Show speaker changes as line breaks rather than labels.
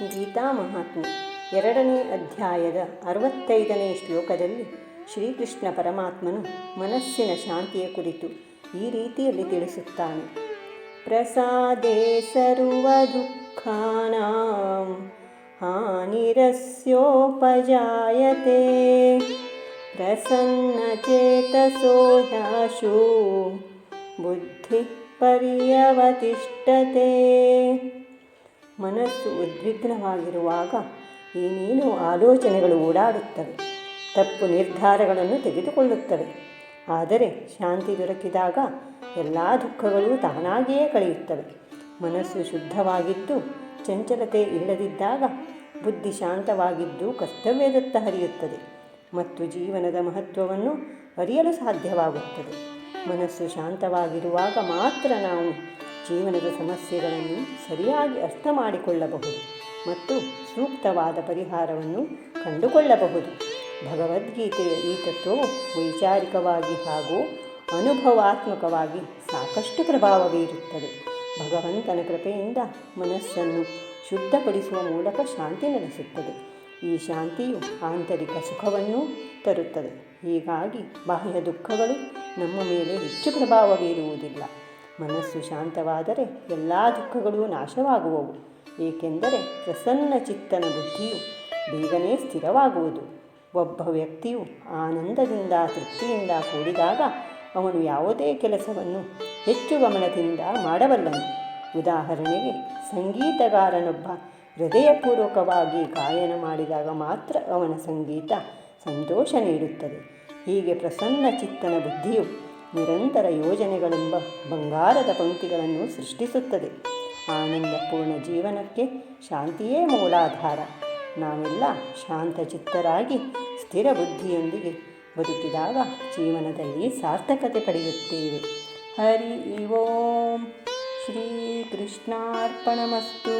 ಗೀತಾ ಮಹಾತ್ಮೆ 2ನೇ ಅಧ್ಯಾಯದ 65ನೇ ಶ್ಲೋಕದಲ್ಲಿ ಶ್ರೀಕೃಷ್ಣ ಪರಮಾತ್ಮನು ಮನಸ್ಸಿನ ಶಾಂತಿಯ ಕುರಿತು ಈ ರೀತಿಯಲ್ಲಿ ತಿಳಿಸುತ್ತಾನೆ. ಪ್ರಸಾದೇ ಸರ್ವ ದುಃಖಾನಾಂ ಹಾನಿರಸ್ಯೋಪಜಾಯತೆ ಪ್ರಸನ್ನಚೇತಸೋ ಹ್ಯಾಶು ಬುದ್ಧಿ ಪರ್ಯವತಿಷ್ಠತೆ. ಮನಸ್ಸು ಉದ್ವಿಗ್ನವಾಗಿರುವಾಗ ಏನೇನೋ ಆಲೋಚನೆಗಳು ಓಡಾಡುತ್ತವೆ, ತಪ್ಪು ನಿರ್ಧಾರಗಳನ್ನು ತೆಗೆದುಕೊಳ್ಳುತ್ತವೆ. ಆದರೆ ಶಾಂತಿ ದೊರಕಿದಾಗ ಎಲ್ಲ ದುಃಖಗಳು ತಾನಾಗಿಯೇ ಕಳೆಯುತ್ತವೆ. ಮನಸ್ಸು ಶುದ್ಧವಾಗಿದ್ದು ಚಂಚಲತೆ ಇಲ್ಲದಿದ್ದಾಗ ಬುದ್ಧಿ ಶಾಂತವಾಗಿದ್ದು ಕರ್ತವ್ಯದತ್ತ ಹರಿಯುತ್ತದೆ ಮತ್ತು ಜೀವನದ ಮಹತ್ವವನ್ನು ಅರಿಯಲು ಸಾಧ್ಯವಾಗುತ್ತದೆ. ಮನಸ್ಸು ಶಾಂತವಾಗಿರುವಾಗ ಮಾತ್ರ ನಾವು ಜೀವನದ ಸಮಸ್ಯೆಗಳನ್ನು ಸರಿಯಾಗಿ ಅರ್ಥ ಮಾಡಿಕೊಳ್ಳಬಹುದು ಮತ್ತು ಸೂಕ್ತವಾದ ಪರಿಹಾರವನ್ನು ಕಂಡುಕೊಳ್ಳಬಹುದು. ಭಗವದ್ಗೀತೆಯ ಈ ತತ್ವವು ವೈಚಾರಿಕವಾಗಿ ಹಾಗೂ ಅನುಭವಾತ್ಮಕವಾಗಿ ಸಾಕಷ್ಟು ಪ್ರಭಾವ ಬೀರುತ್ತದೆ. ಭಗವಂತನ ಕೃಪೆಯಿಂದ ಮನಸ್ಸನ್ನು ಶುದ್ಧಪಡಿಸುವ ಮೂಲಕ ಶಾಂತಿ ನೆಲೆಸುತ್ತದೆ. ಈ ಶಾಂತಿಯು ಆಂತರಿಕ ಸುಖವನ್ನು ತರುತ್ತದೆ. ಹೀಗಾಗಿ ಬಾಹ್ಯ ದುಃಖಗಳು ನಮ್ಮ ಮೇಲೆ ಹೆಚ್ಚು ಪ್ರಭಾವ ಬೀರುವುದಿಲ್ಲ. ಮನಸ್ಸು ಶಾಂತವಾದರೆ ಎಲ್ಲ ದುಃಖಗಳೂ ನಾಶವಾಗುವವು, ಏಕೆಂದರೆ ಪ್ರಸನ್ನ ಚಿತ್ತನ ಬುದ್ಧಿಯು ಬೇಗನೆ ಸ್ಥಿರವಾಗುವುದು. ಒಬ್ಬ ವ್ಯಕ್ತಿಯು ಆನಂದದಿಂದ ತೃಪ್ತಿಯಿಂದ ಕೂಡಿದಾಗ ಅವನು ಯಾವುದೇ ಕೆಲಸವನ್ನು ಹೆಚ್ಚು ಗಮನದಿಂದ ಮಾಡಬಲ್ಲನು. ಉದಾಹರಣೆಗೆ, ಸಂಗೀತಗಾರನೊಬ್ಬ ಹೃದಯಪೂರ್ವಕವಾಗಿ ಗಾಯನ ಮಾಡಿದಾಗ ಮಾತ್ರ ಅವನ ಸಂಗೀತ ಸಂತೋಷ ನೀಡುತ್ತದೆ. ಹೀಗೆ ಪ್ರಸನ್ನ ಚಿತ್ತನ ಬುದ್ಧಿಯು ನಿರಂತರ ಯೋಜನೆಗಳೆಂಬ ಬಂಗಾರದ ಪಂಕ್ತಿಗಳನ್ನು ಸೃಷ್ಟಿಸುತ್ತದೆ. ಆನಂದಪೂರ್ಣ ಜೀವನಕ್ಕೆ ಶಾಂತಿಯೇ ಮೂಲಾಧಾರ. ನಾವೆಲ್ಲ ಶಾಂತಚಿತ್ತರಾಗಿ ಸ್ಥಿರ ಬುದ್ಧಿಯೊಂದಿಗೆ ಬದುಕಿದಾಗ ಜೀವನದಲ್ಲಿ ಸಾರ್ಥಕತೆ ಪಡೆಯುತ್ತೇವೆ. ಹರಿ ಓಂ. ಶ್ರೀ ಕೃಷ್ಣಾರ್ಪಣಮಸ್ತು.